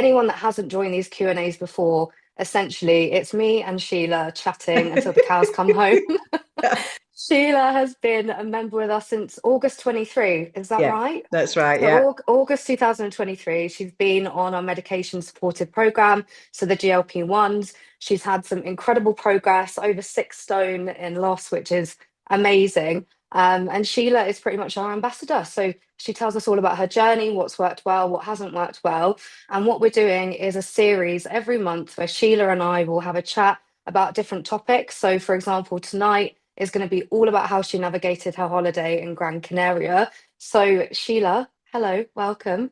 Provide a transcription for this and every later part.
anyone that hasn't joined these Q&As before, essentially it's me and Sheila chatting until the cows come home. Sheila has been a member with us since August 23. Is that Yeah, right? that's right. So Yeah. August 2023, she's been on our medication supported program, so the GLP-1s. She's had some incredible progress, over 6 stone in loss, which is amazing. And Sheila is pretty much our ambassador. So she tells us all about her journey, what's worked well, what hasn't worked well. And what we're doing is a series every month where Sheila and I will have a chat about different topics. So, for example, tonight is going to be all about how she navigated her holiday in Gran Canaria. So, Sheila, hello, welcome.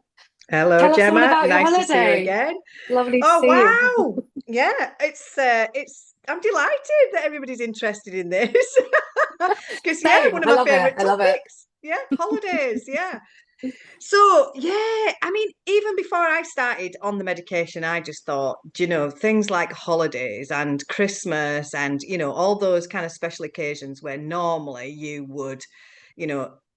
Hello, Tell us all Gemma. about your Nice to see you holiday. again. Lovely to Oh, see you. wow. Yeah, it's I'm delighted that everybody's interested in this. Because yeah, Same. one of I my love it. favorite I love it. topics. Yeah, holidays. Yeah. So, yeah, I mean, even before I started on the medication, I just thought, things like holidays and Christmas and, all those kind of special occasions where normally you would,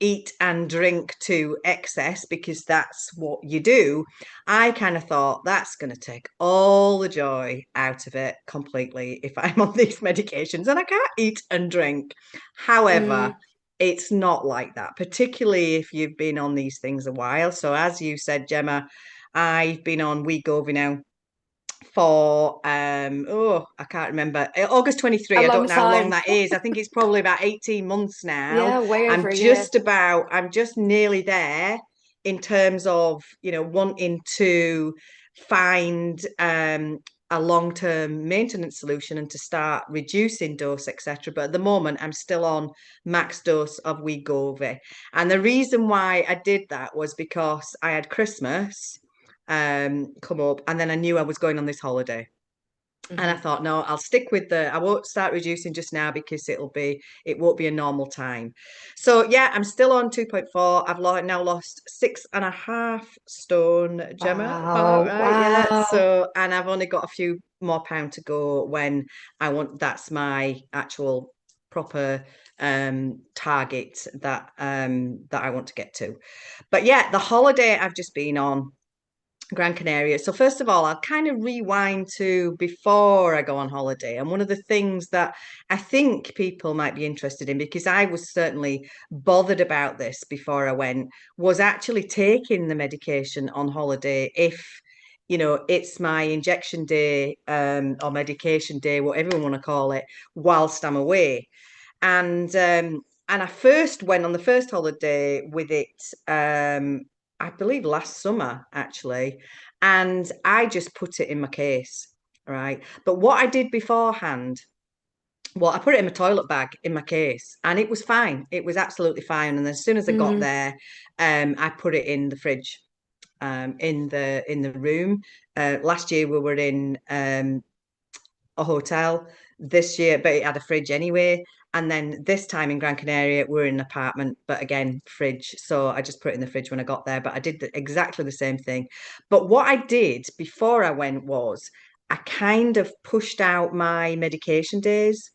eat and drink to excess because that's what you do. I kind of thought that's going to take all the joy out of it completely if I'm on these medications and I can't eat and drink. However, Mm, it's not like that, particularly if you've been on these things a while. So, as you said, Gemma, I've been on Wegovy now for I can't remember, August a 23. I don't long know how long time. that is. I think it's probably about 18 months now. Yeah, way over a year. I'm just nearly there in terms of wanting to find a long-term maintenance solution and to start reducing dose, etc. But at the moment I'm still on max dose of Wegovy, and the reason why I did that was because I had Christmas come up, and then I knew I was going on this holiday. And I Mhm. thought, no, I'll stick with I won't start reducing just now because it won't be a normal time. So yeah, I'm still on 2.4. Now lost 6.5 stone, Gemma. All Wow. right, yeah. Wow. So, and I've only got a few more pounds to go when that's my actual proper target that I want to get to. But yeah, the holiday I've just been on, Gran Canaria. So first of all, I'll kind of rewind to before I go on holiday. And one of the things that I think people might be interested in, because I was certainly bothered about this before I went, was actually taking the medication on holiday if it's my injection day or medication day, whatever you want to call it, whilst I'm away. And I first went on the first holiday with it, I believe last summer actually, and I just put it in my case, right? But what I did beforehand, well, I put it in my toilet bag in my case, and it was fine. It was absolutely fine. And as soon as I got Mm, there, I put it in the fridge, in the room. Last year we were in a hotel. This year, but it had a fridge anyway. And then this time in Gran Canaria, we're in an apartment, but again, fridge. So I just put it in the fridge when I got there. But I did exactly the same thing. But what I did before I went was I kind of pushed out my medication days,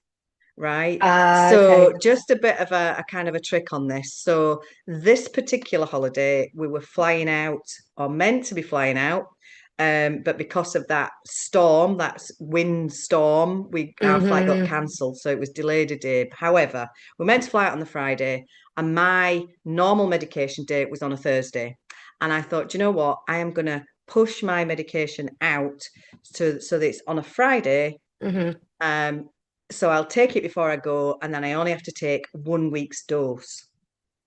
right? okay. So just a bit of a kind of a trick on this. So this particular holiday, we were flying out, or meant to be flying out, but because of that storm, that wind storm, our flight got Hmm. cancelled, so it was delayed a day. However, we meant to fly out on the Friday, and my normal medication date was on a Thursday. And I thought, you know what? I am going to push my medication out so that it's on a Friday. Hmm. Um, so I'll take it before I go, and then I only have to take 1 week's dose.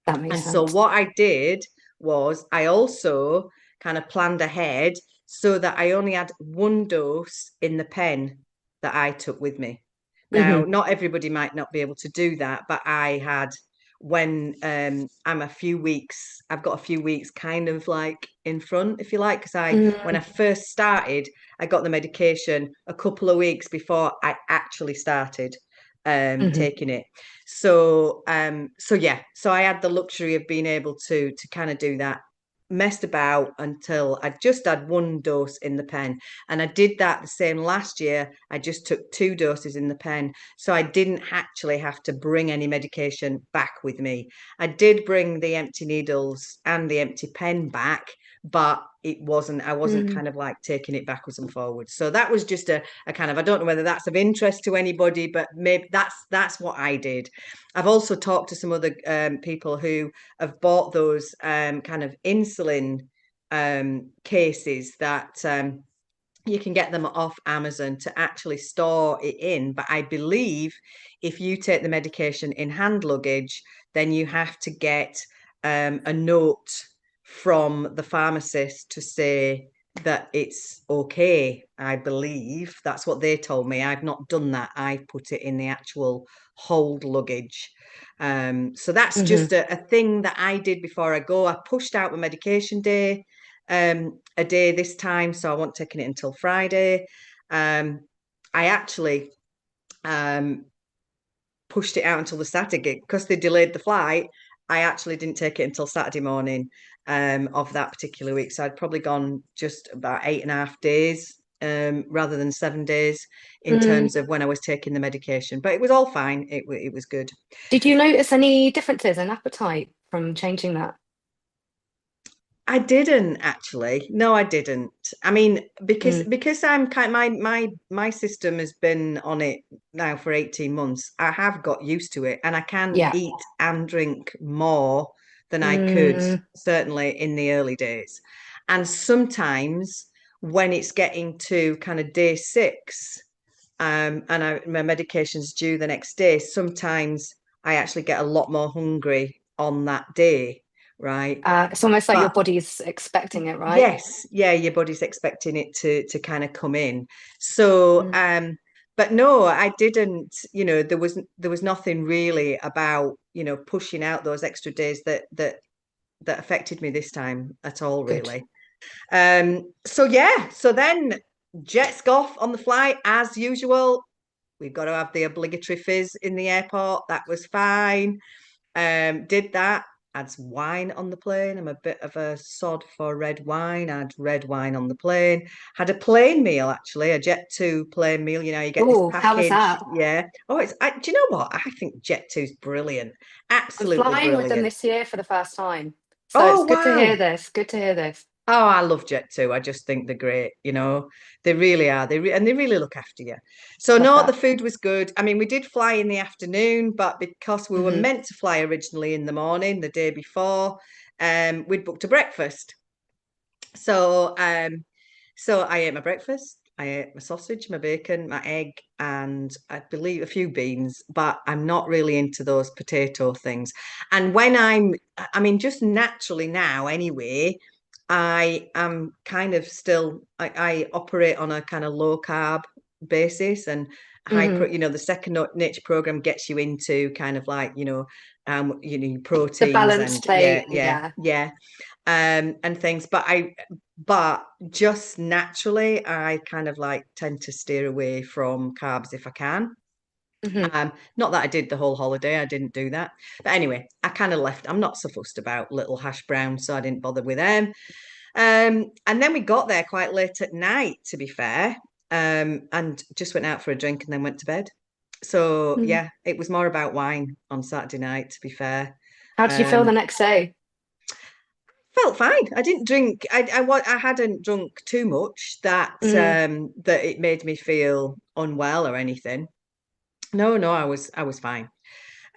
That makes And so sense. what I did was I also kind of planned ahead so that I only had one dose in the pen that I took with me. Now, Hmm. not everybody might not be able to do that, but I had when I've got a few weeks kind of like in front, if you like, because when I Mm, first started, I got the medication a couple of weeks before I actually started hmm. taking it. So yeah, so I had the luxury of being able to kind of do that, messed about until I just had one dose in the pen. And I did that the same last year. I just took 2 doses in the pen. So I didn't actually have to bring any medication back with me. I did bring the empty needles and the empty pen back, but I wasn't kind of like taking it backwards and forwards. So that was just a kind of, I don't know whether that's of interest to anybody, but maybe that's what I did. I've also talked to some other people who have bought those kind of insulin cases that you can get them off Amazon to actually store it in. But I believe if you take the medication in hand luggage, then you have to get a note from the pharmacist to say that it's okay. I believe that's what they told me. I've not done that. I put it in the actual hold luggage. So that's just a thing that I did before I go. I pushed out my medication day a day this time, so I wasn't taking it until Friday. I actually pushed it out until the Saturday because they delayed the flight. I actually didn't take it until Saturday morning of that particular week. So I'd probably gone just about 8.5 days rather than 7 days in terms of when I was taking the medication. But it was all fine. It was good. Did you notice any differences in appetite from changing that? I didn't actually. No, I didn't. I mean, because I'm kind my system has been on it now for 18 months. I have got used to it and I can Yeah. eat and drink more than I could Mm, certainly in the early days. And sometimes when it's getting to kind of day 6, my medication's due the next day, sometimes I actually get a lot more hungry on that day, right? it's almost like your But body's expecting it, right? yes, yeah, your body's expecting it to kind of come in. So, Mm. but no, I didn't, there was nothing really about, pushing out those extra days that affected me this time at all, Good. really. So yeah, so then jets go off on the flight as usual. We've got to have the obligatory fizz in the airport. That was fine. Did that. Had some wine on the plane. I'm a bit of a sod for red wine. I had red wine on the plane. Had a plane meal actually, a Jet2 plane meal. You get this Oh, how was package. that? Yeah. Oh, do you know what? I think Jet2 is brilliant. I'm Absolutely flying with them brilliant. this year for the first time. So Oh it's good to hear wow. this. Good to hear this. Oh, I love Jet2. I just think they're great. They really are. And they really look after you. So Love no, the that. food was good. I mean, we did fly in the afternoon, but because we were Hmm. meant to fly originally in the morning, the day before, we'd booked a breakfast. So, so I ate my breakfast. I ate my sausage, my bacon, my egg, and I believe a few beans, but I'm not really into those potato things. And I mean, just naturally now anyway, I am kind of still, I operate on a kind of low carb basis and Hmm. the second nature program gets you into kind of like, The proteins and balanced plate. Yeah. and things. But just naturally, I kind of like tend to steer away from carbs if I can. Hmm. Not that I did the whole holiday, I didn't do that. But anyway, I kind of left. I'm not so fussed about little hash browns, so I didn't bother with them. And then we got there quite late at night, to be fair, and just went out for a drink and then went to bed. So Mm. yeah, it was more about wine on Saturday night, to be fair. How did you feel the Um, next day? Felt fine. I didn't drink. I hadn't drunk too much Mm. that it made me feel unwell or anything. No, no, I was fine.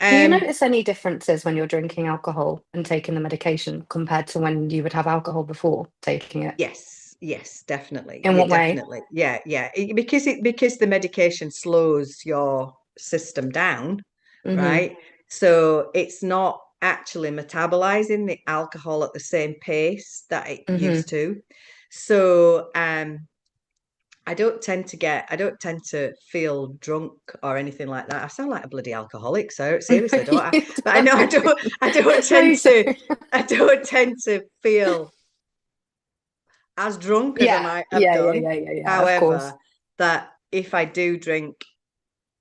Do you Um, notice any differences when you're drinking alcohol and taking the medication compared to when you would have alcohol before taking it? yes, yes, definitely. In Yeah, what way? definitely. Yeah, yeah. Because the medication slows your system down, Hmm. right? So it's not actually metabolizing the alcohol at the same pace that it Hmm. used to. So I don't tend to feel drunk or anything like that. I sound like a bloody alcoholic, so seriously, don't I? You But I know don't. I don't No, tend you don't. I don't tend to feel as drunk as I Yeah, might have yeah, yeah, done. yeah, yeah, yeah, of course. However, that if I do drink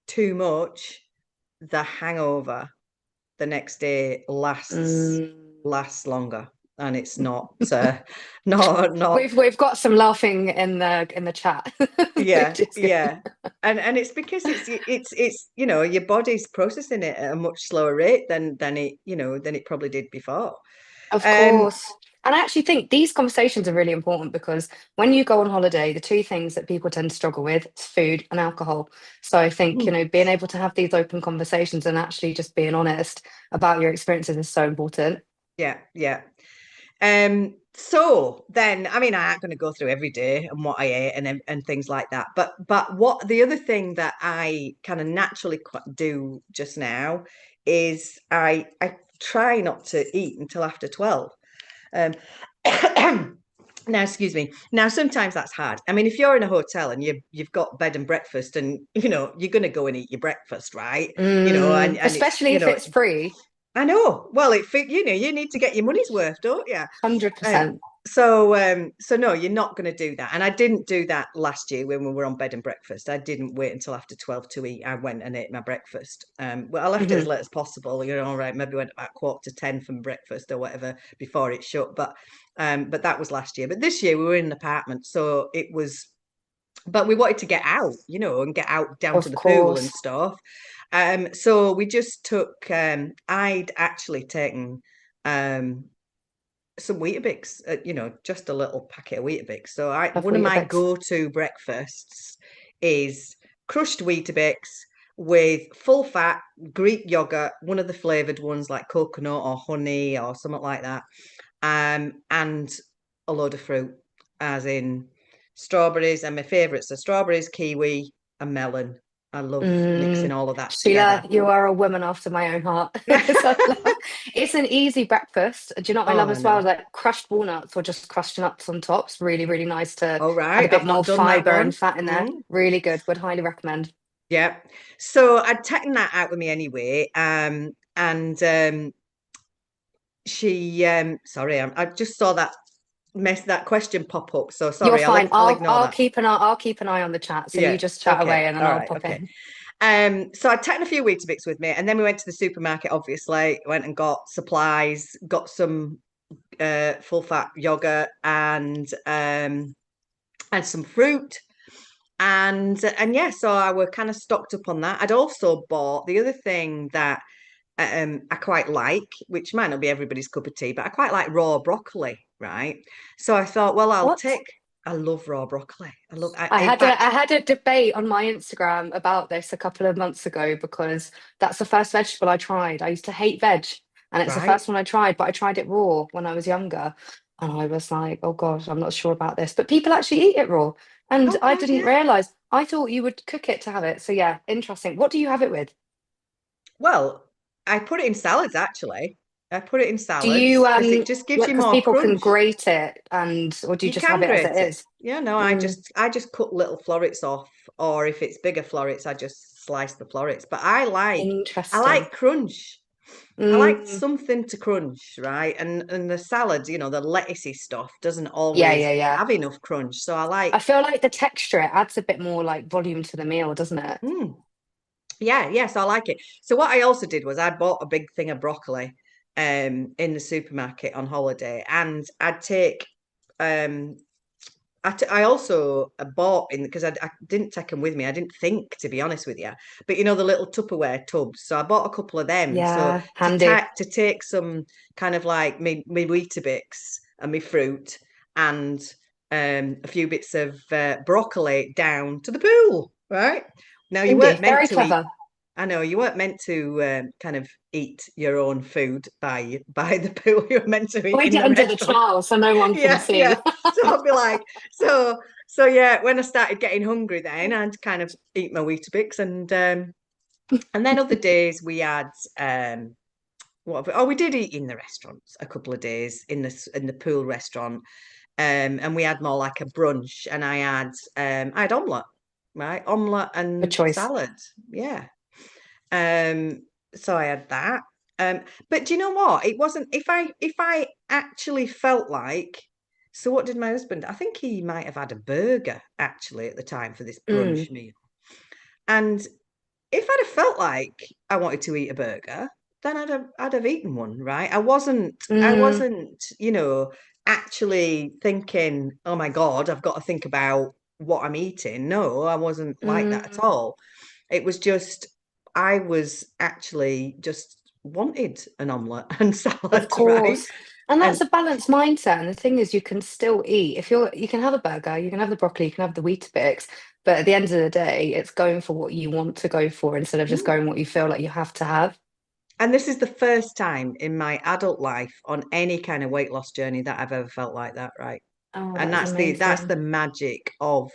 too much, the hangover the next day Mm. lasts longer. And it's not not We've got some laughing in the chat, yeah, which is good. yeah. And it's because it's your body's processing it at a much slower rate than it probably did before. Of Um course. And I actually think these conversations are really important because when you go on holiday, the two things that people tend to struggle with is food and alcohol. So I think, Mm. being able to have these open conversations and actually just being honest about your experiences is so important. Yeah, yeah. So then, I mean, I ain't going to go through every day and what I ate and things like that. But what the other thing that I kind of naturally do just now is I try not to eat until after 12. Um, now, excuse me. Now, sometimes that's hard. I mean, if you're in a hotel and you've got bed and breakfast, and you're going to go and eat your breakfast, right? And it's Especially if it's free, I know. Well, you need to get your money's worth, don't you? Um, 100%. so no, you're not going to do that. And I didn't do that last year when we were on bed and breakfast. I didn't wait until after 12 to eat. I went and ate my breakfast. Well, I left it as Hmm. late as possible. All right, maybe went about quarter to 10 from breakfast or whatever before it shut. But that was last year. But this year we were in an apartment, so it was. But we wanted to get out, and get out down to Of the pool and course. stuff. So we just took. I'd actually taken um some Weetabix, just a little packet of Weetabix. So Love one of my Weetabix. go-to breakfasts is crushed Weetabix with full fat Greek yogurt, one of the flavored ones like coconut or honey or something like that, and a load of fruit, as in strawberries. And my favourites are strawberries, kiwi, and melon. I love mixing Mm, all of that Sheila, together. you are a woman after my own heart. So I love, it's an easy breakfast. Do you know what I love Oh as well? no! Like crushed walnuts or just crushed nuts on top. It's really, really nice to All add a right, bit I've more not done that fiber and one. fat in there. Really good. Would highly recommend. Yeah. So I'd taken that out with me anyway. And she sorry, I just saw that question pop up. So You're sorry, fine. I'll I'll ignore I'll that. keep an eye. I'll keep an eye on the chat. So you Yeah. just chat Okay. away and then All I'll right. pop Okay. in. So I'd taken a few Weetabix with me, and then we went to the supermarket. Obviously, went and got supplies, got some full fat yogurt and some fruit. And yeah, so I were kind of stocked up on that. I'd also bought the other thing that I quite like, which might not be everybody's cup of tea, but I quite like raw broccoli, right? So I thought, well, What? I love raw broccoli. In I fact, had a debate on my Instagram about this a couple of months ago because that's the first vegetable I tried. I used to hate veg, and it's the right? first one I tried, but I tried it raw when I was younger. And I was like, oh gosh, I'm not sure about this. But people actually eat it raw. And Oh I God, didn't yeah. realize. I thought you would cook it to have it. So yeah, interesting. What do you have it with? Well, I put it in salads actually. I put it in Do you salads because it just gives like you because more people can crunch. grate it and or do you You just have can it as it grate it. is? Yeah, no, Mm, I just cut little florets off, or if it's bigger florets, I just slice the florets. But I interesting. like crunch. I like Mm, something to crunch, right? And the salad, the lettucey stuff doesn't yeah, always yeah, yeah. have enough crunch. So I I like, feel like the texture it adds a bit more like volume to the meal, doesn't it? mm, yeah, yes, I like it. So what I also did was I bought a big thing of broccoli in the supermarket on holiday, and I'd take um I also bought in because I didn't take them with me. I didn't think, to be honest with you. But the little Tupperware tubs. So I bought a couple of them. So Yeah, handy. to take some kind of like me Weetabix and me fruit and a few bits of broccoli down to the pool. Right now, you weren't Handy. meant Very to eat. clever. I know you weren't meant to kind of eat your own food by the pool. You were meant to eat Point in it the under the restaurant. towel so no one can Yeah, see. yeah. So I'll be like, so yeah, when I started getting hungry then I'd kind of eat my Weetabix and then other days we had we did eat in the restaurants a couple of days in the pool restaurant. And we had more like a brunch, and I had omelette, right? Omelette Good and choice. salad. Yeah. Um, so I had that. But do you know what? It wasn't if I actually felt like. So what did my husband? I think he might have had a burger actually at the time for this Mm, brunch meal. And if I'd have felt like I wanted to eat a burger, then I'd have eaten one, right? I mm, wasn't, actually thinking, oh my God, I've got to think about what I'm eating. No, I wasn't like that at mm. all. It was just I was actually just wanted an omelette and Of salad, right? course. And And that's a balanced mindset. And the thing is, you can still eat. If you can have a burger, you can have the broccoli, you can have the Weetabix, but at the end of the day, it's going for what you want to go for instead of just mm, going what you feel like you have to have. and this is the first time in my adult life on any kind of weight loss journey that I've ever felt like that, right? Oh, And that is that's amazing. the magic of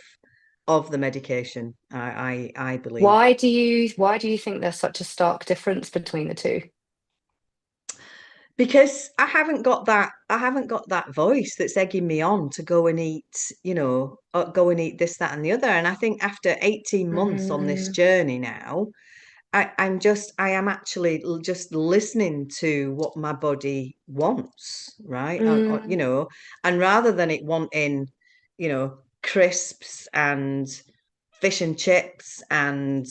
the medication, I believe. Why do you think there's such a stark difference between the two? Because I haven't got that voice that's egging me on to go and eat, go and eat this, that, and the other. And I think after 18 months on this Mm, journey now, I am actually just listening to what my body wants, right? mm, And rather than it wanting, crisps and fish and chips and,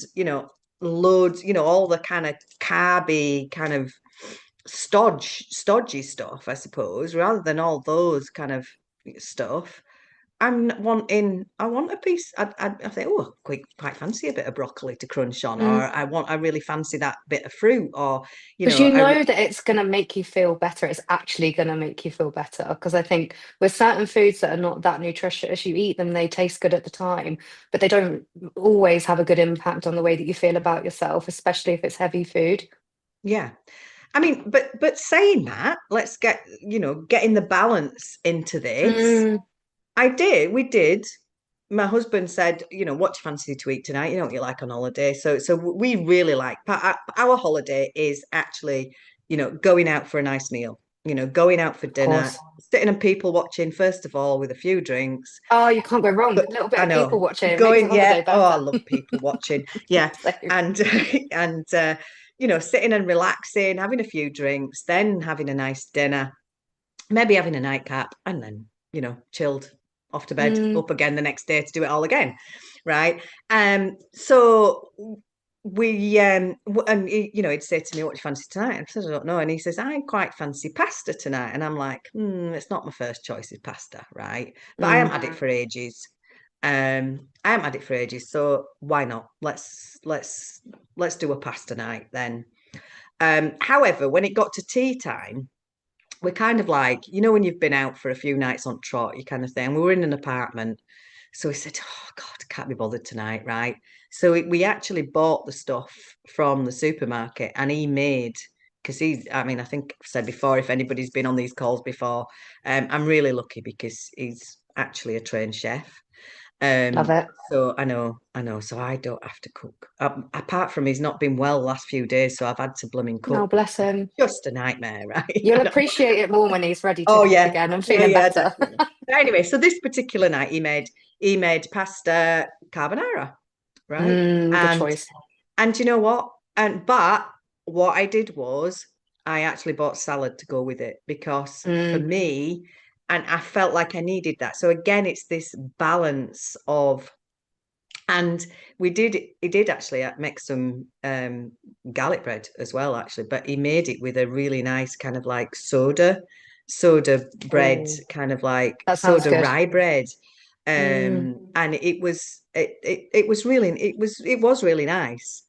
loads, all the kind of carby kind of stodgy stuff, I suppose, rather than all those kind of stuff. I want a piece. I think, oh, quite fancy a bit of broccoli to crunch on, or mm. I really fancy that bit of fruit, or, Because you know that it's going to make you feel better. It's actually going to make you feel better. Because I think with certain foods that are not that nutritious, you eat them, they taste good at the time, but they don't always have a good impact on the way that you feel about yourself, especially if it's heavy food. yeah. I mean, but saying that, let's getting the balance into this. Mm, We did. My husband said, what do you fancy to eat tonight? You know what you like on holiday. So we really like, our holiday is actually, going out for a nice meal, going out for of dinner, course. sitting and people watching, first of all, with a few drinks. Oh, you can't go wrong. A But little bit I of people know, watching makes a going, yeah, holiday oh, I better. love people watching. Yeah. So, And, and, sitting and relaxing, having a few drinks, then having a nice dinner, maybe having a nightcap, and then, chilled off to bed, mm, up again the next day to do it all again. Right. So and he'd say to me, what do you fancy tonight? I said, I don't know. And he says, I quite fancy pasta tonight. And I'm like, it's not my first choice is pasta, right? But I mm. haven't had it for ages. I haven't had it for ages, so why not? Let's do a pasta night then. However, when it got to tea time, we're kind of like, when you've been out for a few nights on trot, you kind of thing. We were in an apartment. So we said, oh, God, I can't be bothered tonight, right? So we actually bought the stuff from the supermarket and he made, because I mean, I think I've said before, if anybody's been on these calls before, I'm really lucky because he's actually a trained chef. Love Um, it. so I know. So I don't have to cook. Apart from he's not been well the last few days, so I've had to blooming Oh, cook, which bless is him. just a nightmare, right? You'll appreciate it more when he's ready to Oh cook yeah, again and yeah, feeling yeah, better. definitely. But anyway, so this particular night he made pasta carbonara, right? Good And choice. you know what? But what I did was I actually bought salad to go with it because for Mm, me, and I felt like I needed that. So again, it's this balance of, and he did actually make some garlic bread as well, actually, but he made it with a really nice kind of like soda bread, oh, kind of like that sounds soda good. rye bread. Mm, And it was really nice.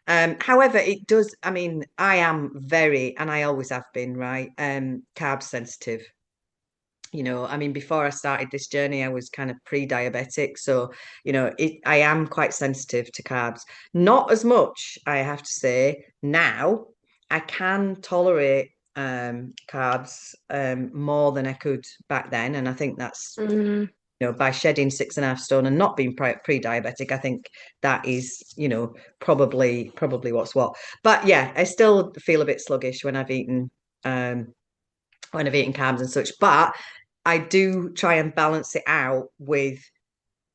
However, it does, I mean, I am very, and I always have been, right, carb sensitive. I mean, before I started this journey, I was kind of pre-diabetic. So, I am quite sensitive to carbs. Not as much, I have to say. Now, I can tolerate carbs more than I could back then. And I think that's, mm, by shedding 6.5 stone and not being pre-diabetic, I think that is, probably what's what. But yeah, I still feel a bit sluggish um, when I've eaten carbs and such. But I do try and balance it out with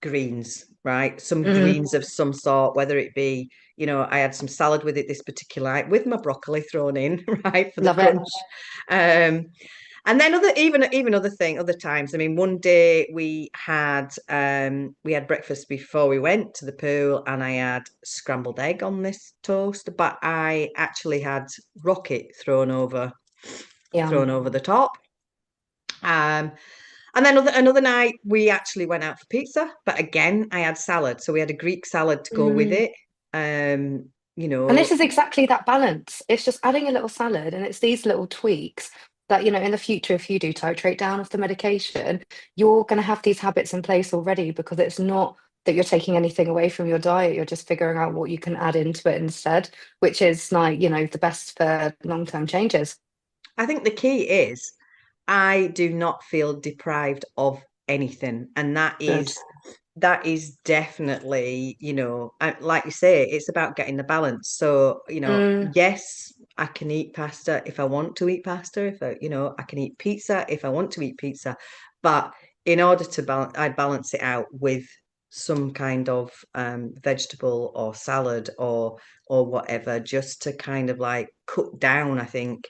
greens, right? Some mm, greens of some sort, whether it be, I had some salad with it this particular night with my broccoli thrown in, right, for the love it. crunch. Um, and then other times. I mean, one day we had breakfast before we went to the pool, and I had scrambled egg on this toast, but I actually had rocket thrown Yum. over the top. Um, and then another night we actually went out for pizza, but again I had salad, so we had a Greek salad to go with Mm. it. You And this know, is exactly that balance. It's just adding a little salad, and it's these little tweaks that, in the future, if you do titrate down off the medication, you're going to have these habits in place already, because it's not that you're taking anything away from your diet. You're just figuring out what you can add into it instead, which is like, the best for long-term changes. I think the key is I do not feel deprived of anything, and that Good. is definitely, like you say, it's about getting the balance. So, Mm, yes, I can eat pasta if I want to eat pasta. If I, I can eat pizza if I want to eat pizza. But in order to balance, I balance it out with some kind of vegetable or salad or whatever, just to kind of like cut down, I think,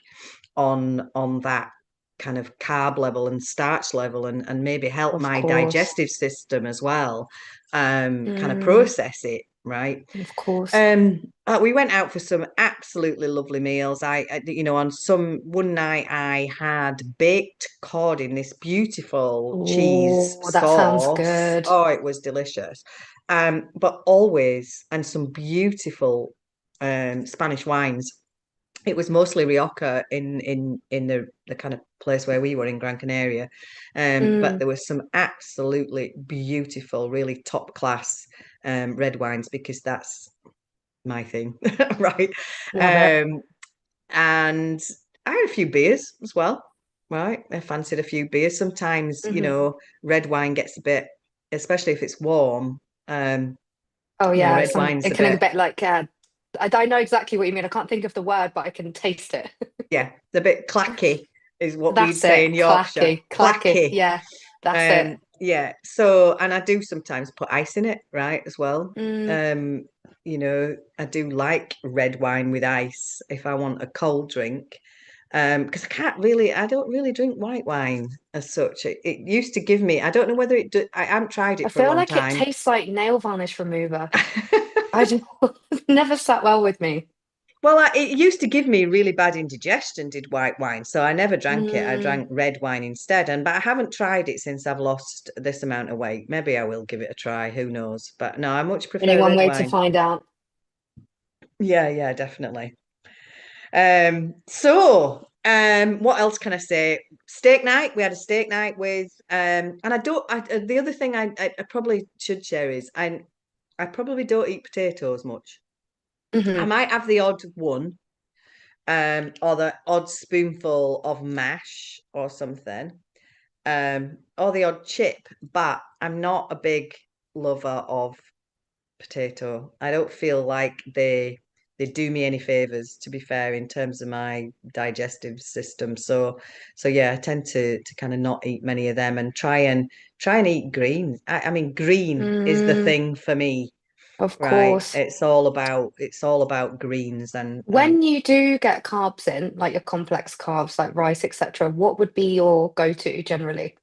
on that kind of carb level and starch level, and maybe help of my course. digestive system as well, kind of Mm, process it, right. of course. We went out for some absolutely lovely meals. On some one night I had baked cod in this beautiful cheese Oh, that sounds sauce. good. Oh, it was delicious. But always, and some beautiful Spanish wines. It was mostly Rioja in the kind of place where we were in Gran Canaria, but Mm, there was some absolutely beautiful, really top class red wines, because that's my thing, right? love it. Um, and I had a few beers as well, right? I fancied a few beers. Sometimes, Hmm. red wine gets a bit, especially if it's warm. Um, Oh yeah, red wine's it a can bit, get like I know exactly what you mean. I can't think of the word, but I can taste it. yeah, a bit clacky is what we'd That's say it. in Yorkshire. Clacky, clacky. Clacky. Yeah, that's it. Yeah. So, and I do sometimes put ice in it, right, as well. Mm, Um, I do like red wine with ice if I want a cold drink. Because I don't really drink white wine as such. It used to give me, I don't know whether I haven't tried I it for a feel long like it time. tastes like nail varnish remover. I just never sat well with me. Well, it used to give me really bad indigestion, did white wine. So I never drank it. I Mm, drank red wine instead. But I haven't tried it since I've lost this amount of weight. Maybe I will give it a try. Who knows? But no, I much only prefer one red way to wine. find out. Yeah, yeah, definitely. So, what else can I say? Steak night. We had a steak night with, and I don't. The other thing I probably should share is I probably don't eat potatoes much. I Hmm. might have the odd one, or the odd spoonful of mash or something, or the odd chip, but I'm not a big lover of potato. I don't feel like they do me any favors, to be fair, in terms of my digestive system. So yeah, I tend to kind of not eat many of them, and try and eat green. I mean, green is the Mm, thing for me, of right? course. It's all about greens and When you do get carbs in, like your complex carbs like rice, etc., what would be your go-to generally?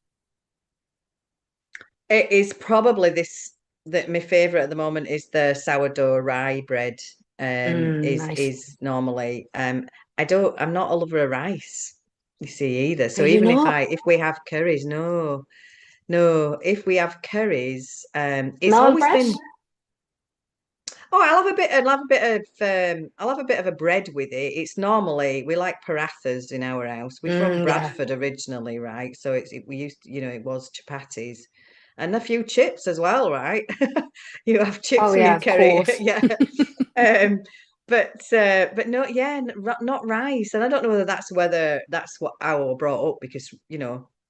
it is probably this that my favorite at the moment is the sourdough rye bread. Nice. Is normally I'm not a lover of rice, you see, either. Are So you even not? if we have curries, no, no, if we have curries, it's Naan always bread? been, oh, I'll have a bit of a bread with it. It's normally, we like parathas in our house. We're from Yeah. Bradford originally, right? So we used to, it was chapatis and a few chips as well, right? You have Oh chips with yeah, your of curry, course. yeah. Um, but no, yeah, not rice. And I don't know whether that's what I was brought up, because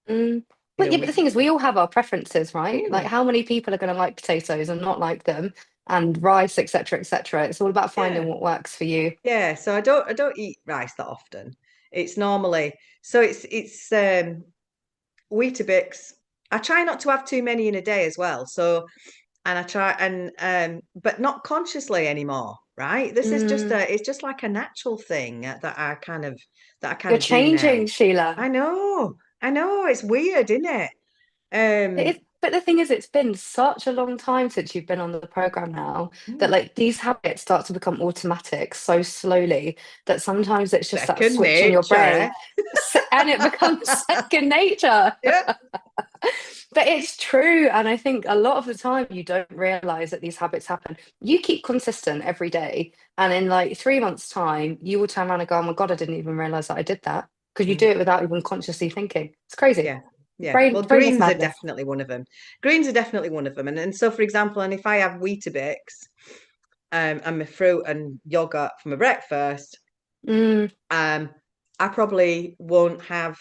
Mm. But yeah, but the we thing is, we all have our preferences, right? Like, mm, how many people are going to like potatoes and not like them, and rice, etc., etc. It's all about finding yeah. what works for you. Yeah, so I don't eat rice that often. It's normally, so it's Weetabix. I try not to have too many in a day as well. So, and I try, and but not consciously anymore, right? This is just Mm. a it's just like a natural thing that I kind You're of do now. changing, Sheila. I know, it's weird, isn't it? It is, but the thing is, it's been such a long time since you've been on the program now that Hmm, like these habits start to become automatic so slowly that sometimes it's just that second switch in your nature, eh? brain and it becomes second nature. Yeah. But it's true. And I think a lot of the time you don't realize that these habits happen. You keep consistent every day. And in like 3 months' time, you will turn around and go, oh my God, I didn't even realize that I did that. because you do Mm. it without even consciously thinking. It's crazy. Yeah. Yeah. Brain Well, brain is greens are madness. definitely one of them. Greens are definitely one of them. And so, for example, and if I have Weetabix and my fruit and yogurt for my breakfast, Mm, um, I probably won't have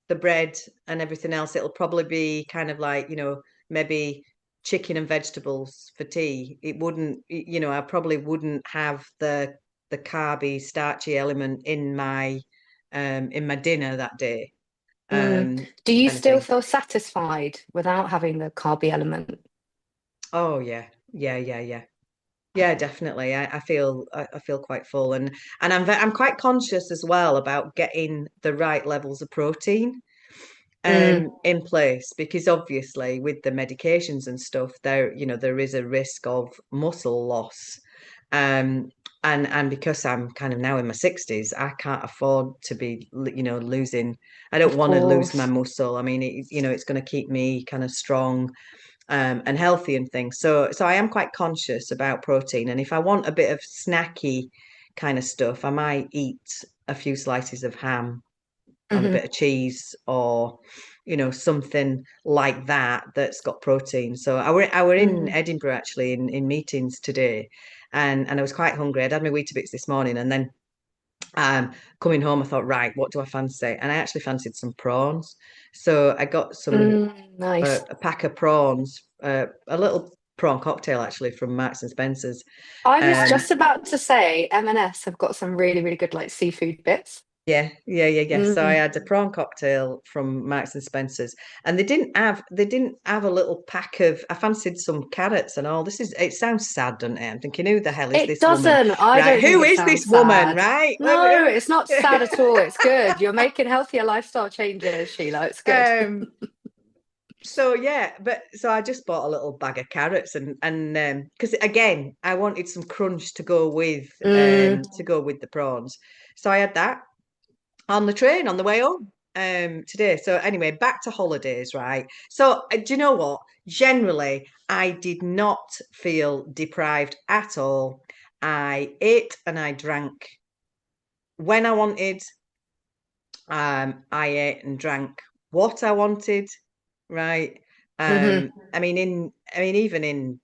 the bread and everything else. It'll probably be kind of like, maybe chicken and vegetables for tea. It wouldn't, I probably wouldn't have the carby, starchy element in my dinner that day. mm. Do you Kind of still thing. feel satisfied without having the carby element? Oh yeah. Yeah, yeah, yeah. Yeah, definitely. I feel quite full, and I'm quite conscious as well about getting the right levels of protein Mm, in place, because obviously with the medications and stuff there is a risk of muscle loss, um and because I'm kind of now in my 60s, I can't afford to be losing. I don't of want to lose my course. muscle. I mean, it's going to keep me kind of strong and healthy and things. So I am quite conscious about protein, and if I want a bit of snacky kind of stuff, I might eat a few slices of ham on a Hmm. bit of cheese, or something like that that's got protein. So I were in Hmm. Edinburgh actually in meetings today, and I was quite hungry. I'd had my Weetabix this morning, and then coming home I thought, right, what do I fancy? And I actually fancied some prawns, so I got Nice. a pack of prawns, a little prawn cocktail actually from Marks and Spencer's. I was um just about to say M&S have got some really, really good like seafood bits. Yeah, yeah, yeah, yeah. So I Mm. had a prawn cocktail from Marks and Spencer's, and they didn't have a little pack of. I fancied some carrots and all. It sounds sad, doesn't it? I'm thinking, who the hell is It this woman? doesn't. I Right? don't think Who it is this sounds woman? sad. Right? No, it's not sad at all. It's good. You're making healthier lifestyle changes, Sheila. It's good. um. So yeah, but so I just bought a little bag of carrots, and because again I wanted some crunch Mm, to go with the prawns. So I had that on the train on the way home today. So anyway, back to holidays, right? So do you know what? Generally, I did not feel deprived at all. I ate and I drank when I wanted. I ate and drank what I wanted, right? hmm. Even in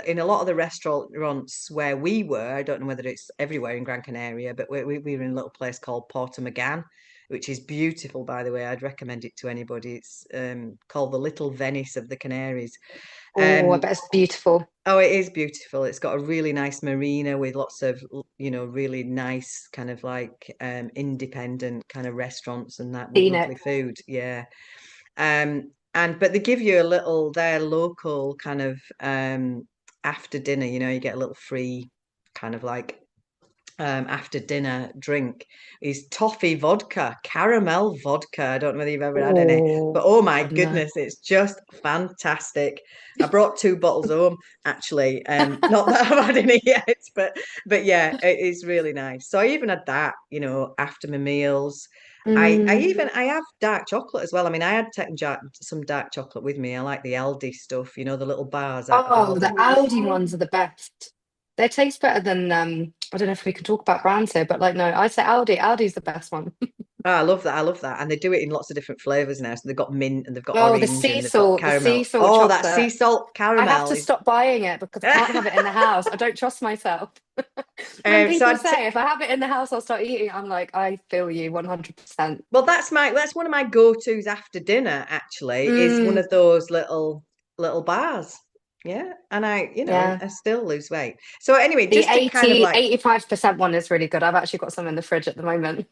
in a lot of the restaurants where we were, I don't know whether it's everywhere in Gran Canaria, but we were in a little place called Porto Magan, which is beautiful, by the way. I'd recommend it to anybody. It's called the Little Venice of the Canaries. Oh, I Um, bet it's beautiful. Oh, it is beautiful. It's got a really nice marina with lots of, really nice kind of like independent kind of restaurants and that, with Seen it. lovely food. Yeah. And but they give you their local kind of after dinner, you get a little free kind of like after dinner drink is toffee vodka, caramel vodka. I don't know whether you've ever had any, but Oh, oh my God, no. goodness, it's just fantastic. I brought 2 bottles home actually. Not that I've had any yet, but yeah, it is really nice. So I even had that, after my meals. Mm. I have dark chocolate as well. I mean, I had taken some dark chocolate with me. I like the Aldi stuff, the little bars out of Oh, the Aldi. Aldi ones are the best. They taste better than I don't know if we can talk about brands here, but like no, I say Aldi. Aldi's the best one. Oh, I love that. I love that. And they do it in lots of different flavors now. So they've got mint and they've got Oh, orange and they've got the sea caramel. salt Oh, that chocolate. sea salt I have caramel to is. stop buying it because I can't have it in the house. I don't trust myself. When So people say if I have it in the house, I'll start eating, I'm like, I feel you 100%. well, that's one of my go-tos after dinner, actually, is one Mm, of those little bars. Yeah. And yeah. I still lose weight. So anyway, The just to kind of like, 85% one is really good. I've actually got some in the fridge at the moment.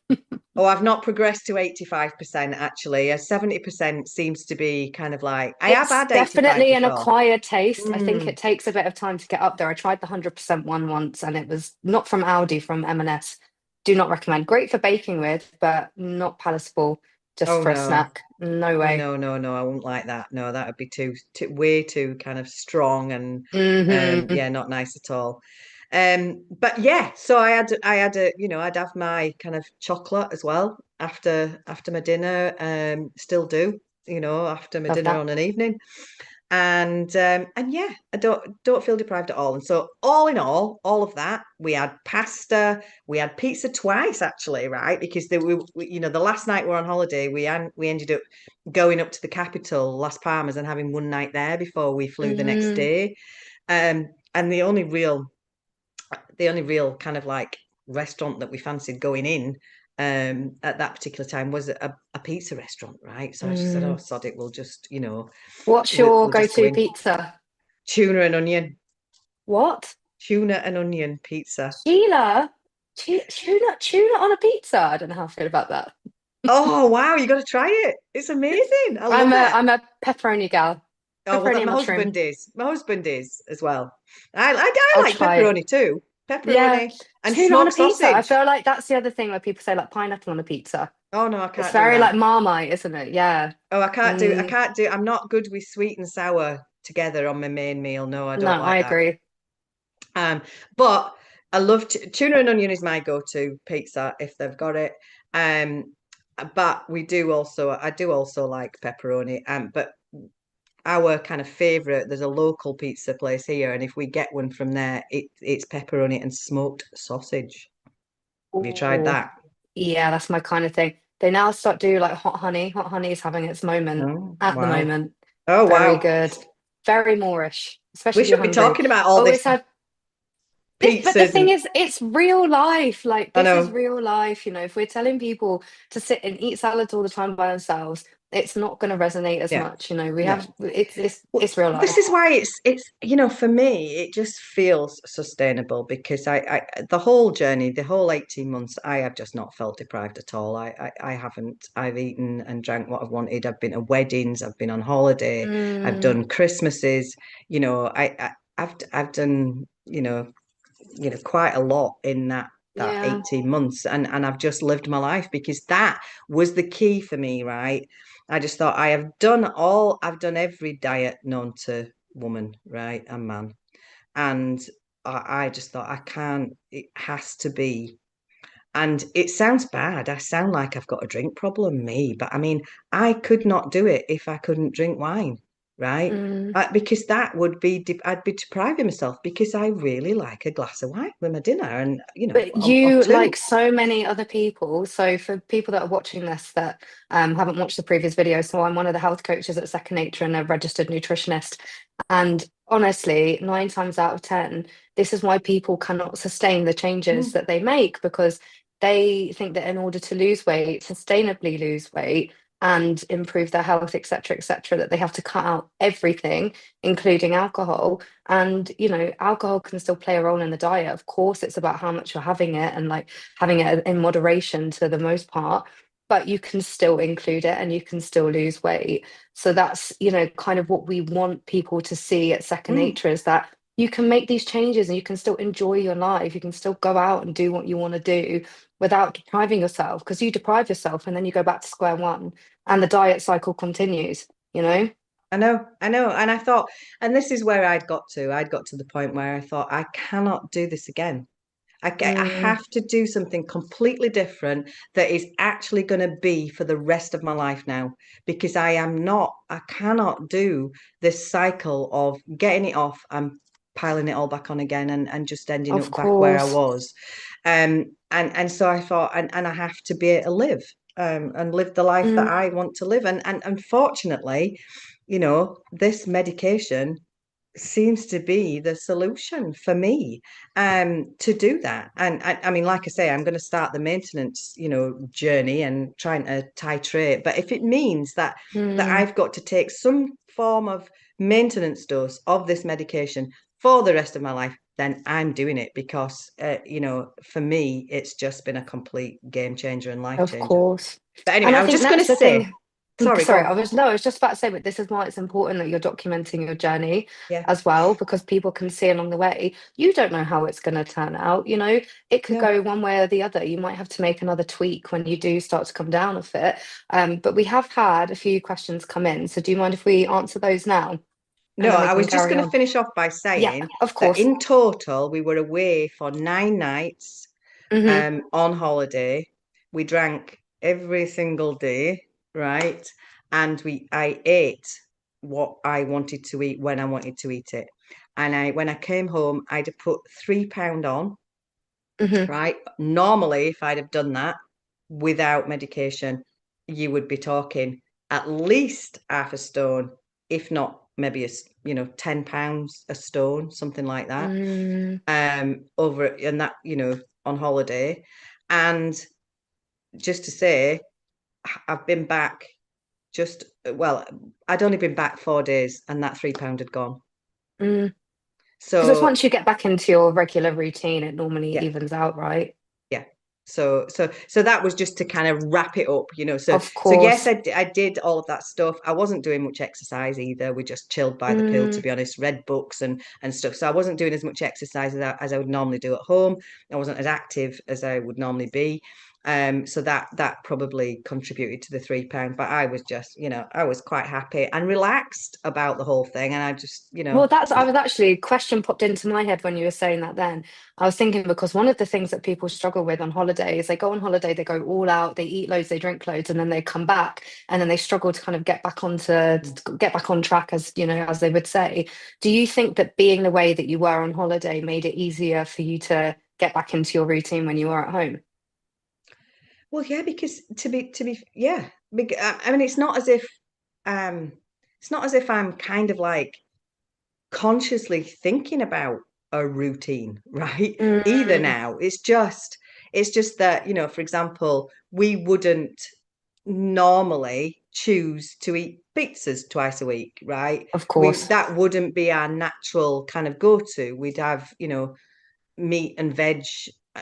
oh, I've not progressed to 85% actually. 70% seems to be kind of like, I have It's had 85 definitely an before. acquired taste. I think Mm. it takes a bit of time to get up there. I tried the 100% one once and it was not from Aldi, from M&S. Do not recommend. Great for baking with, but not palatable just Oh for a no. snack. No Oh way. no, no, no, I wouldn't like that. No, that would be way too kind of strong and Hmm. yeah, not nice at all. But yeah, so I had I'd have my kind of chocolate as well after my dinner. Still do, after my Love dinner that. on an evening. And yeah, I don't feel deprived at all. And so all in all of that, we had pasta, we had pizza twice actually, right? Because the last night we were on holiday, we ended up going up to the capital, Las Palmas, and having one night there before we flew the next Mm, day. And the only real kind of like restaurant that we fancied going in at that particular time was a pizza restaurant, right? So I just said, oh, mm. sod it, we'll just, What's we'll, your we'll just go go-to in. pizza? Tuna and onion, What? tuna and onion pizza. Sheila? Tuna on a pizza? I don't know how I feel about that. Oh wow, you got to try it. It's amazing. I I'm love a it. I'm a pepperoni gal. Oh well, Pepperoni that and my husband mushroom. is. My husband is as well. I I'll like try it. pepperoni too. Yeah. Pepperoni and Tuna on a smoked pizza. I sausage. feel like that's the other thing where people say like pineapple on a pizza. Oh no, I It's can't do very like that. Marmite, isn't it? Yeah. Oh, I can't do. I Mm, can't do. I'm not good with sweet and sour together on my main meal. No, I no, don't I like that. agree. Um, but I love tuna and onion is my go-to pizza if they've got it. Um, but I do also like pepperoni. But our kind of favorite, there's a local pizza place here, and if we get one from there, it's pepperoni and smoked sausage. Have you tried Oh, that? yeah, that's my kind of thing. They now start do like hot honey. Hot honey is having its moment Oh, at the wow. moment. Oh, Very wow. good. Very Moorish, We especially if you're should be hungry. talking about all this Always have this, but the pizzas thing and is, it's real life. Like I this is know. real life. If we're telling people to sit and eat salads all the time by themselves, it's not going to resonate as Yeah. much. We No. have it's Well, real this life. is why for me, it just feels sustainable because the whole journey, the whole 18 months, I have just not felt deprived at all. I haven't. I've eaten and drank what I've wanted. I've been to weddings, I've been on holiday, I've Mm, done Christmases, I've done, quite a lot in that yeah. 18 months and I've just lived my life because that was the key for me, right? I just thought I've done every diet known to woman, right, and man. And I just thought I can't, it has to be. And it sounds bad. I sound like I've got a drink problem, me, but I mean, I could not do it if I couldn't drink wine, right? Mm. Because that would be, I'd be depriving myself because I really like a glass of wine with my dinner and, But or you, two. like so many other people, so for people that are watching this that haven't watched the previous video, so I'm one of the health coaches at Second Nature and a registered nutritionist. And honestly, 9 times out of 10, this is why people cannot sustain the changes Mm, that they make because they think that in order to lose weight, sustainably lose weight, and improve their health, etc., that they have to cut out everything, including alcohol. And, alcohol can still play a role in the diet. Of course, it's about how much you're having it and like having it in moderation to the most part, but you can still include it and you can still lose weight. So that's, kind of what we want people to see at Second mm. Nature is that you can make these changes and you can still enjoy your life. You can still go out and do what you want to do without depriving yourself because you deprive yourself and then you go back to square one and the diet cycle continues, you know? I know. And I thought, and this is where I'd got to. I'd got to the point where I thought, I cannot do this again. I Mm, have to do something completely different that is actually going to be for the rest of my life now because I cannot do this cycle of getting it off and piling it all back on again and just ending of up back where I course. was. And so I thought, and I have to be able to live and live the life that Mm, I want to live. And unfortunately, this medication seems to be the solution for me to do that. And I mean, like I say, I'm going to start the maintenance, journey and trying to titrate. But if it means that mm. I've got to take some form of maintenance dose of this medication for the rest of my life, then I'm doing it because, for me, it's just been a complete game changer and life Of changer. course. But anyway, And I I was think just going that's to the say, thing. sorry, go Sorry, on. I was just about to say, but this is why it's important that you're documenting your journey Yeah, as well, because people can see along the way. You don't know how it's going to turn out. It could no. go one way or the other. You might have to make another tweak when you do start to come down off it. But we have had a few questions come in. So do you mind if we answer those now? And No, then we I can was just carry going to on. finish off by Yeah, saying of that course. in total, we were away for 9 nights Hmm. on holiday. We drank every single day, right? And I ate. what I wanted to eat when I wanted to eat it. And when I came home, I'd have put £3 on, Hmm. right? Normally, if I'd have done that without medication, you would be talking at least half a stone, if not maybe £10 a stone, something like that. Mm. Over and that, on holiday. And just to say, I've been back well, I'd only been back 4 days and that £3 had gone. Mm. Because So once you get back into your regular routine, it normally yeah, evens out, right? yeah. So that was just to kind of wrap it up, Of So yes, course. I did all of that stuff. I wasn't doing much exercise either. We just chilled by the pill, to Mm. be honest, read books and stuff. So I wasn't doing as much exercise as I would normally do at home. I wasn't as active as I would normally be. So that probably contributed to the £3. But I was just, I was quite happy and relaxed about the whole thing. And I just, Well, I was actually, a question popped into my head when you were saying that then. I was thinking because one of the things that people struggle with on holiday is they go on holiday, they go all out, they eat loads, they drink loads, and then they come back and then they struggle to kind of get back on track, as you know, as they would say. Do you think that being the way that you were on holiday made it easier for you to get back into your routine when you were at home? well, yeah, because yeah, I mean, um, it's not as if I'm kind of like consciously thinking about a routine, right? Either Mm, now. It's just that, for example, we wouldn't normally choose to eat pizzas twice a week, right? of We course. That wouldn't be our natural kind of go-to. We'd have, meat and veg.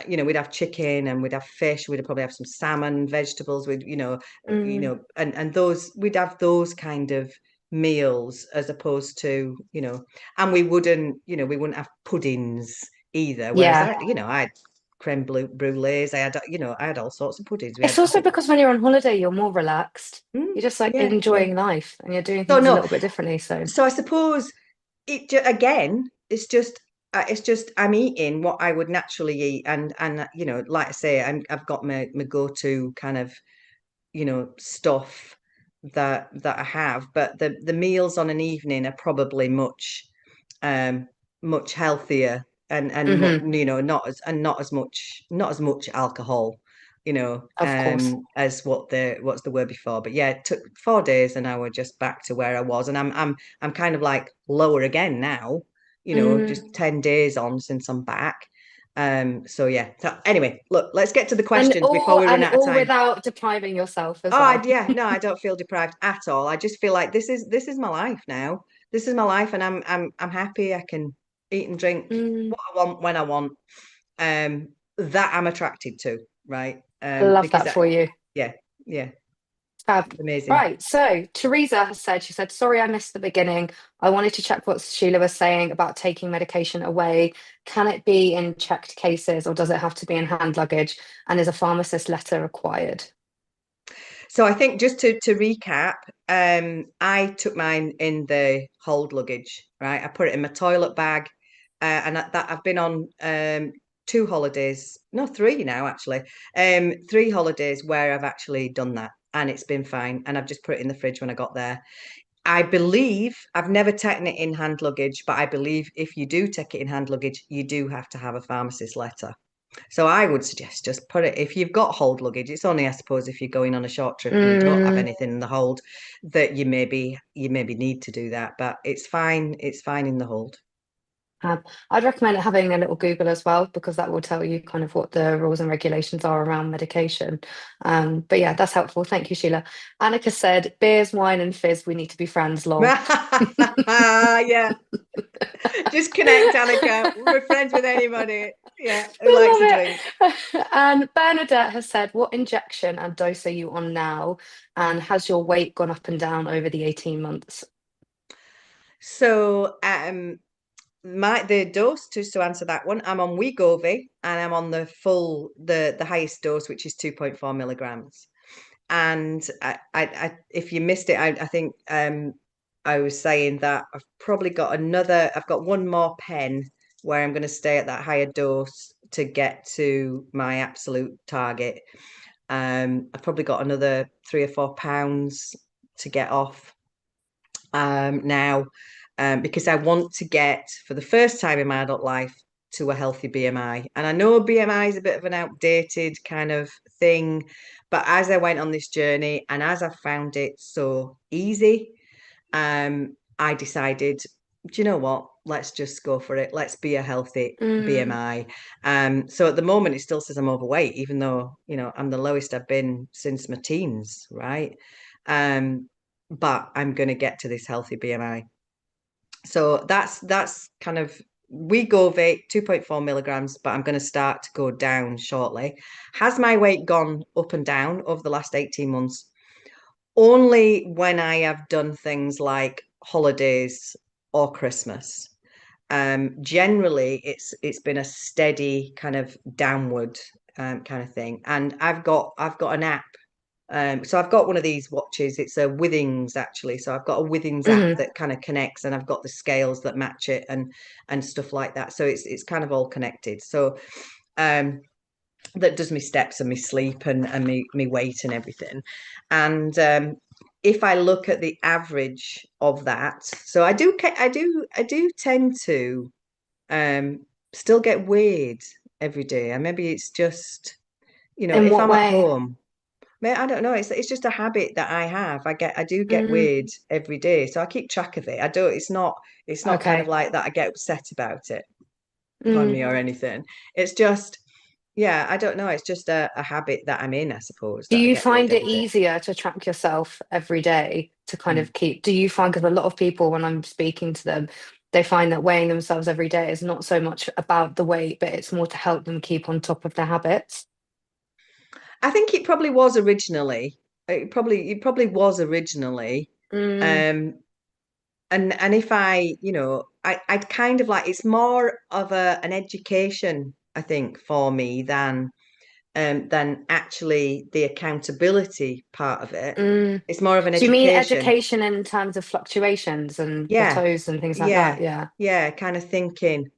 We'd have chicken and we'd have fish. We'd probably have some salmon, vegetables. We'd, Mm, and those we'd have those kind of meals as opposed to, and we wouldn't have puddings either. Whereas yeah. I had creme brulees. I had all sorts of puddings. We It's had, I also think, because when you're on holiday, you're more relaxed. You're just like yeah, yeah. enjoying life and you're doing So things a no, little bit differently. So, so I suppose again, it's just I'm eating what I would naturally eat, and like I say, I've got my go-to kind of stuff that I have, but the meals on an evening are probably um much healthier and mhm, not as much alcohol, of course. as what's the word before. But yeah, it took 4 days and I was just back to where I was, and I'm kind of like lower again now, Mm. just 10 days on since I'm back. So yeah. So anyway, look, let's get to the And questions before all we run and out of all time. without depriving yourself as Oh, well. yeah, no, I don't feel deprived at all. I just feel like this is my life now. This is my life, and I'm happy. I can eat and drink Mm, what I want when I want. That I'm attracted to, right? I love Because that for you. yeah, yeah, Fab. amazing. Right. So Teresa has said, she said, sorry, I missed the beginning. I wanted to check what Sheila was saying about taking medication away. Can it be in checked cases or does it have to be in hand luggage? And is a pharmacist letter required? So I think just to recap, I took mine in the hold luggage, right? I put it in my toilet bag, and that I've been on 2 holidays, no, 3 now actually, 3 holidays where I've actually done that, and it's been fine. And I've just put it in the fridge when I got there. I believe I've never taken it in hand luggage, but I believe if you do take it in hand luggage, you do have to have a pharmacist letter. So I would suggest just put it, if you've got hold luggage. It's only, I suppose, if you're going on a short trip and you don't have Mm, anything in the hold, that you maybe need to do that. But it's fine. It's fine in the hold. I'd recommend having a little Google as well, because that will tell you kind of what the rules and regulations are around medication. But yeah, that's helpful. Thank you, Sheila. Annika said, beers, wine, and fizz, we need to be friends, lol. Yeah, just connect, Annika. We're friends with anybody. Yeah, who likes a I drink. love it. And Bernadette has said, what injection and dose are you on now? And has your weight gone up and down over the 18 months? So, the dose, just to answer that one, I'm on Wegovy and I'm on the highest dose, which is 2.4 milligrams. And if you missed it, I think I was saying that I've got one more pen where I'm going to stay at that higher dose to get to my absolute target. I've probably got another 3 or 4 pounds to get off. now, because I want to get, for the first time in my adult life, to a healthy BMI. And I know BMI is a bit of an outdated kind of thing, but as I went on this journey and as I found it so easy, I decided, do you know what? Let's just go for it. Let's be a healthy Mm. BMI. So at the moment, it still says I'm overweight, even though, I'm the lowest I've been since my teens, right? But I'm going to get to this healthy BMI. So that's kind of Wegovy 2.4 milligrams, but I'm going to start to go down shortly. Has my weight gone up and down over the last 18 months? Only when I have done things like holidays or Christmas. Generally, it's been a steady kind of downward kind of thing. And I've got an app. So I've got one of these watches. It's a Withings actually. So I've got a Withings app Mm. that kind of connects, and I've got the scales that match it and stuff like that. So it's kind of all connected. So that does me steps and me sleep and me weight and everything. And if I look at the average of that, so I do tend to still get weighed every day. And maybe it's just, In if what I'm at way? home, I don't know. It's just a habit that I have. I do get Mm. weighed every day, so I keep track of it. I don't. It's not kind of Okay. like that. I get upset about it on Mm. me or anything. It's just, yeah, I don't know. It's just a habit that I'm in, I suppose, Do that I you get weighed find it every day. easier to track yourself every day to kind Mm. of keep? Do you find, because a lot of people, when I'm speaking to them, they find that weighing themselves every day is not so much about the weight, but it's more to help them keep on top of their habits? I think it probably was originally. It probably was originally. Mm. Um, and if I'd kind of like, it's more of an education, I think, for me than actually the accountability part of it. Mm. It's more of an Do you mean education. education in terms of fluctuations and Yeah, plateaus and things like that? yeah, Yeah. yeah. Kind of thinking,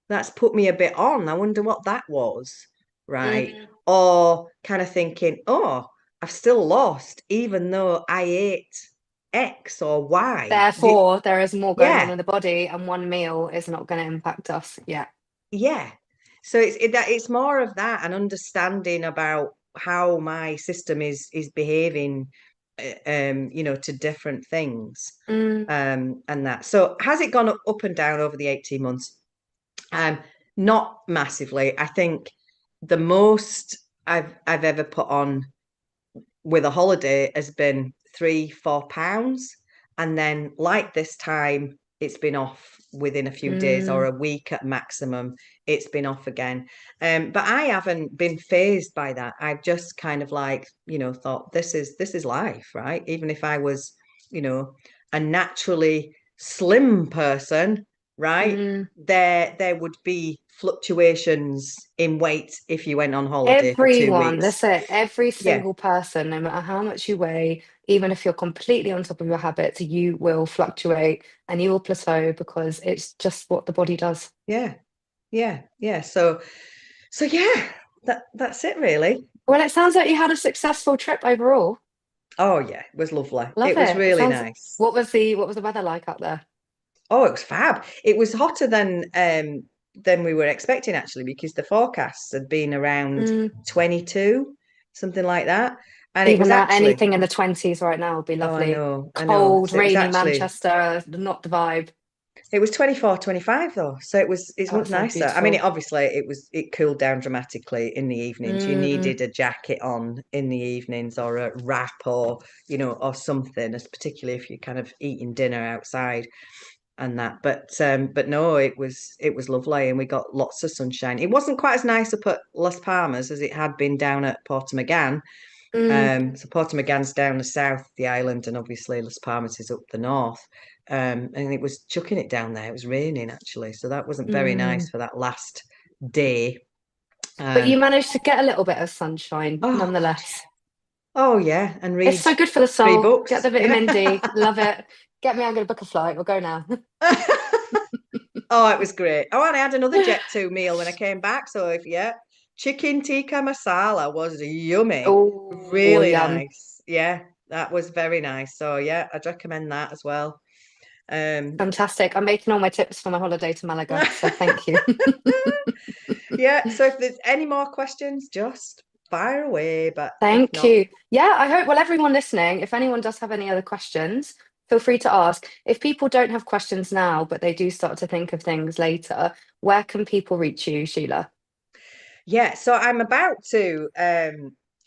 that's put me a bit on. I wonder what that was, right? Mm. Or kind of thinking, oh, I've still lost, even though I ate X or Y. Therefore, there is more going on Yeah, in the body, and one meal is not going to impact us. Yeah. yeah. So it's more of that, and understanding about how my system is behaving, to different things, Mm. and that. So has it gone up and down over the 18 months? Um, Not massively. I think the most I've ever put on with a holiday has been 3-4 pounds, and then like this time it's been off within a few days or Mm. a week at maximum. It's been off again, but I haven't been phased by that. I've just kind of like, thought this is life, right? Even if I was, you know a naturally slim person, right, Mm. there would be fluctuations in weight if you went on holiday for two Everyone, weeks that's it. Every Yeah, single person, no matter how much you weigh, even if you're completely on top of your habits, you will fluctuate and you will plateau because it's just what the body does. yeah, yeah. So yeah, that's it really. Well, it sounds like you had a successful trip overall. Oh yeah, it was lovely. Love It was it. It really sounds. nice. What was the weather like up there? Oh, it was fab. It was hotter than we were expecting actually, because the forecasts had been around Mm. 22, something like that. And it was Even now, actually, anything in the 20s right now would be oh, lovely. I know. Cold, So it was rainy actually Manchester, not the vibe. It was 24, 25 though. So it's Oh, it much sounds nicer. I mean, beautiful. obviously it cooled down dramatically in the evenings. You Mm. needed a jacket on in the evenings, or a wrap, or something, as particularly if you're kind of eating dinner outside and that. But no, it was lovely, and we got lots of sunshine. It wasn't quite as nice up at Las Palmas as it had been down at Porto. Mm. So Porto down the south of the island, and obviously Las Palmas is up the north. And it was chucking it down there. It was raining actually, so that wasn't very nice Mm. for that last day. But Um, you managed to get a little bit of sunshine oh God, nonetheless. yeah. Oh yeah, and It's read so good for the three soul. Get books. the Yeah. vitamin D. Love it. Get me, I'm going to book a flight. We'll go now. Oh, it was great. Oh, and I had another Jet 2 meal when I came back. So if yeah, chicken tikka masala was yummy, Oh, really yum. nice. Yeah, that was very nice. So yeah, I'd recommend that as well. Um, Fantastic. I'm making all my tips for my holiday to Malaga, so thank you. yeah. So if there's any more questions, just fire away. But if Thank not, you. Yeah, I hope, well, everyone listening, if anyone does have any other questions, feel free to ask. If people don't have questions now, but they do start to think of things later, where can people reach you, Sheila? yeah, so I'm about to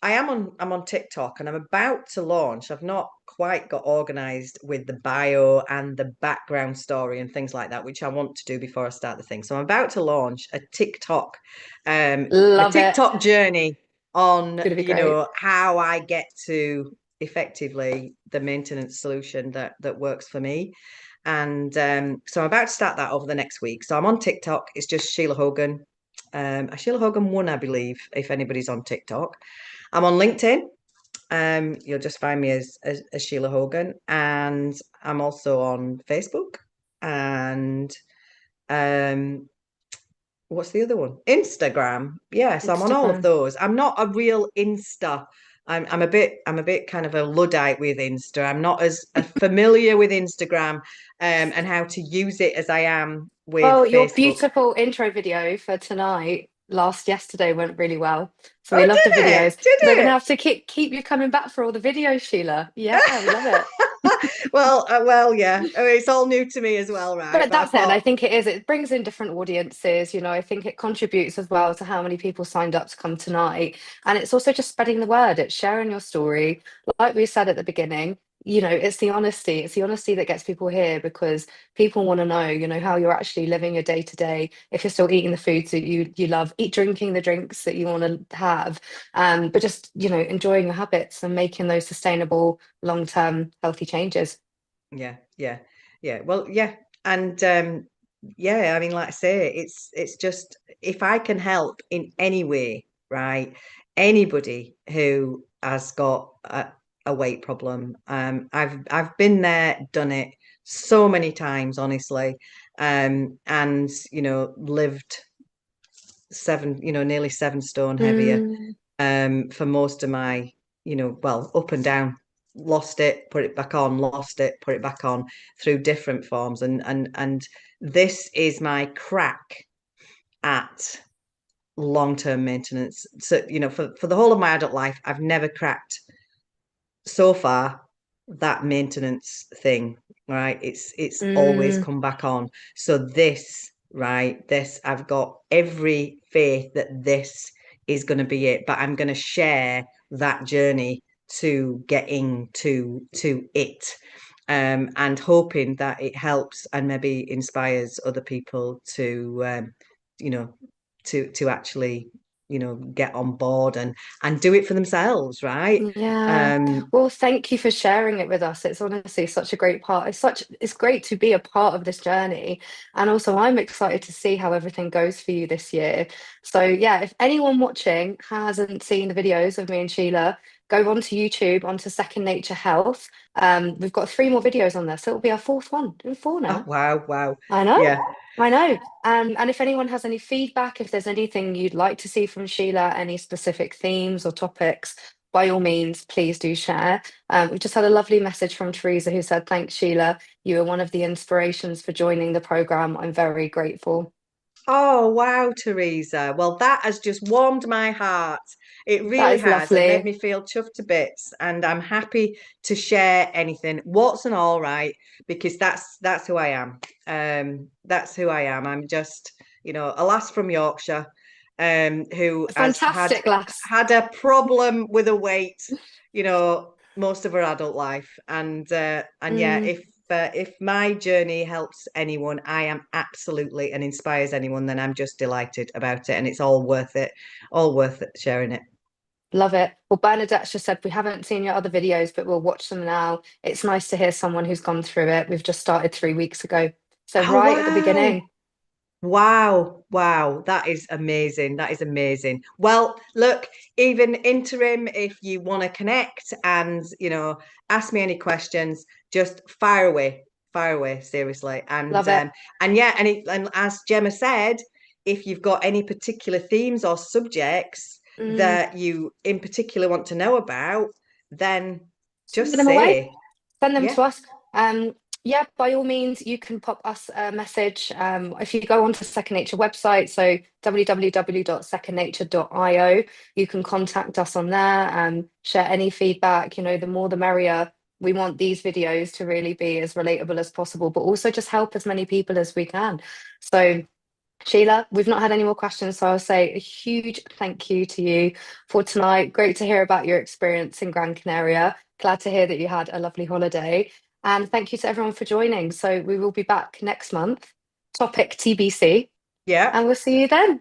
I'm on TikTok and I'm about to launch. I've not quite got organized with the bio and the background story and things like that, which I want to do before I start the thing. So I'm about to launch a Love it. TikTok journey on, Gonna be great. how I get to effectively the maintenance solution that works for me. And so I'm about to start that over the next week. So I'm on TikTok. It's just Sheila Hogan. Sheila Hogan 1, I believe, if anybody's on TikTok. I'm on LinkedIn. You'll just find me as Sheila Hogan. And I'm also on Facebook. And um, what's the other one? Instagram. Yes, I'm on all of Instagram. those. I'm not a real Insta. I'm a bit kind of a Luddite with Insta. I'm not as familiar with Instagram and how to use it as I am with Well, your Facebook. beautiful intro video for tonight, yesterday went really well. So we Oh, love the did it? videos. So we're Did gonna it? have to keep you coming back for all the videos, Sheila. Yeah, we love it. Well, yeah. I mean, it's all new to me as well, right? But But I that's it, and I thought, think it is. It brings in different audiences. I think it contributes as well to how many people signed up to come tonight, and it's also just spreading the word. It's sharing your story, like we said at the beginning. It's the honesty. It's the honesty that gets people here because people want to know, how you're actually living your day to day. If you're still eating the foods that you love, drinking the drinks that you want to have, but just enjoying your habits and making those sustainable, long term, healthy changes. yeah, yeah, yeah. Well, yeah, and yeah. I mean, like I say, it's just if I can help in any way, right? Anybody who has got a weight problem, I've been there, done it so many times, honestly, and lived nearly 7 stone heavier Mm, for most of my, well, up and down, lost it, put it back on, lost it, put it back on through different forms. And this is my crack at long-term maintenance. So, for the whole of my adult life, I've never cracked so far that maintenance thing, right? It's always mm. come back on. So this, right, this I've got every faith that this is going to be it, but I'm going to share that journey to getting to it. And hoping that it helps and maybe inspires other people to you know to actually get on board and do it for themselves, right? Yeah. um Well, thank you for sharing it with us. It's honestly such a great part. It's great to be a part of this journey. And also I'm excited to see how everything goes for you this year. So yeah, if anyone watching hasn't seen the videos of me and Sheila, go onto YouTube, onto Second Nature Health. We've got 3 more videos on there, so it'll be our fourth one. Doing 4 Oh, now. wow. I know. Yeah. I know. And if anyone has any feedback, if there's anything you'd like to see from Sheila, any specific themes or topics, by all means, please do share. We've just had a lovely message from Teresa who said, "Thanks, Sheila. You were one of the inspirations for joining the program. I'm very grateful." Oh, wow, Teresa. Well, that has just warmed my heart. It That really is has. It made lovely. me feel chuffed to bits, and I'm happy to share anything, what's and all, right? Because that's who I am. That's who I am. I'm just, a lass from Yorkshire, who has had Fantastic, lass. had a problem with a weight, most of her adult life, and yeah, Mm. if my journey helps anyone, I am absolutely and inspires anyone, then I'm just delighted about it, and it's all worth it sharing it. Love it. Well, Bernadette's just said we haven't seen your other videos, but we'll watch them now. It's nice to hear someone who's gone through it. We've just started 3 weeks ago. So Oh, right at the wow. beginning. Wow. That is amazing. That is amazing. Well, look, even interim, if you want to connect and, ask me any questions, just fire away, seriously. Love it. And yeah, and as Gemma said, if you've got any particular themes or subjects Mm, that you in particular want to know about, then Just send them away. say, Send them yeah, to us. Yeah, by all means, you can pop us a message. If you go onto Second Nature website, so www.secondnature.io, you can contact us on there and share any feedback. You know, the more the merrier. We want these videos to really be as relatable as possible, but also just help as many people as we can. So Sheila, we've not had any more questions, so I'll say a huge thank you to you for tonight. Great to hear about your experience in Gran Canaria. Glad to hear that you had a lovely holiday. And thank you to everyone for joining. So we will be back next month. Topic TBC, yeah. and we'll see you then.